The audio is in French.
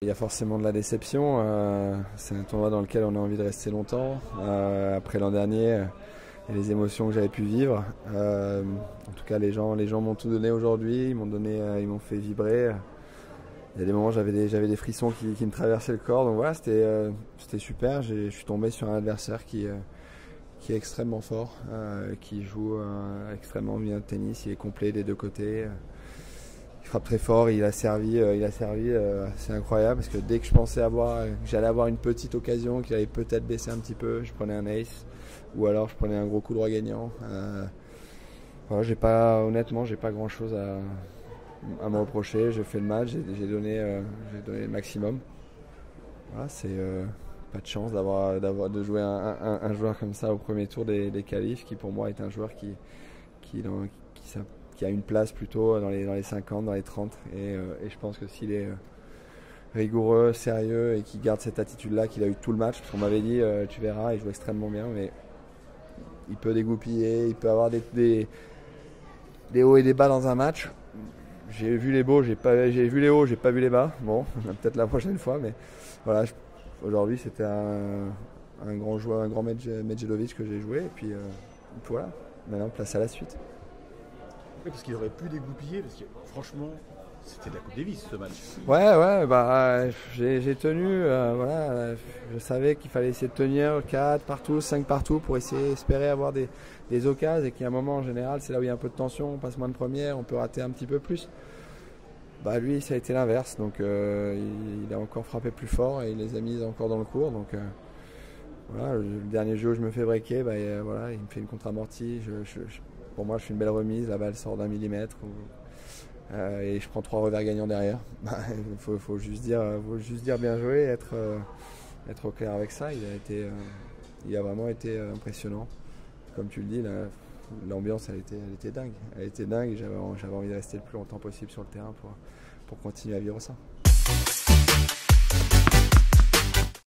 Il y a forcément de la déception, c'est un tournoi dans lequel on a envie de rester longtemps. Après l'an dernier et les émotions que j'avais pu vivre. En tout cas les gens m'ont tout donné aujourd'hui, ils m'ont fait vibrer. Il y a des moments j'avais des frissons qui me traversaient le corps, donc voilà c'était super. Je suis tombé sur un adversaire qui est extrêmement fort, qui joue extrêmement bien au tennis, il est complet des deux côtés. Il frappe très fort, il a servi, c'est incroyable parce que dès que je pensais que j'allais avoir une petite occasion, qu'il allait peut-être baisser un petit peu, je prenais un ace ou alors je prenais un gros coup droit gagnant. Voilà, honnêtement, j'ai pas grand chose à me reprocher. J'ai fait le match, j'ai donné le maximum. Voilà, c'est pas de chance de jouer un joueur comme ça au premier tour des qualifs, qui pour moi est un joueur qui a une place plutôt dans les 50, dans les 30. Et je pense que s'il est rigoureux, sérieux et qu'il garde cette attitude-là qu'il a eu tout le match, parce qu'on m'avait dit, tu verras, il joue extrêmement bien, mais il peut dégoupiller, il peut avoir des hauts et des bas dans un match. J'ai vu les hauts, j'ai pas vu les bas. Bon, peut-être la prochaine fois, mais voilà, aujourd'hui c'était un grand joueur, un grand Medjelovic que j'ai joué, et puis voilà, maintenant place à la suite. Oui, parce qu'il aurait pu dégoupiller, parce que franchement, c'était de la Coupe Davis ce match. Ouais, j'ai tenu, voilà, je savais qu'il fallait essayer de tenir 4 partout, 5 partout pour espérer avoir des occasions, et qu'il y a un moment en général, c'est là où il y a un peu de tension, on passe moins de première, on peut rater un petit peu plus. Lui, ça a été l'inverse, donc il a encore frappé plus fort et il les a mis encore dans le cours. Donc voilà, le dernier jeu où je me fais breaker, voilà, il me fait une contre-amortie. Pour moi, je fais une belle remise, la balle sort d'1 millimètre et je prends 3 revers gagnants derrière. Il faut juste dire bien joué, être au clair avec ça. Il a vraiment été impressionnant. Comme tu le dis, l'ambiance elle était dingue. Elle était dingue et j'avais envie de rester le plus longtemps possible sur le terrain pour continuer à vivre ça.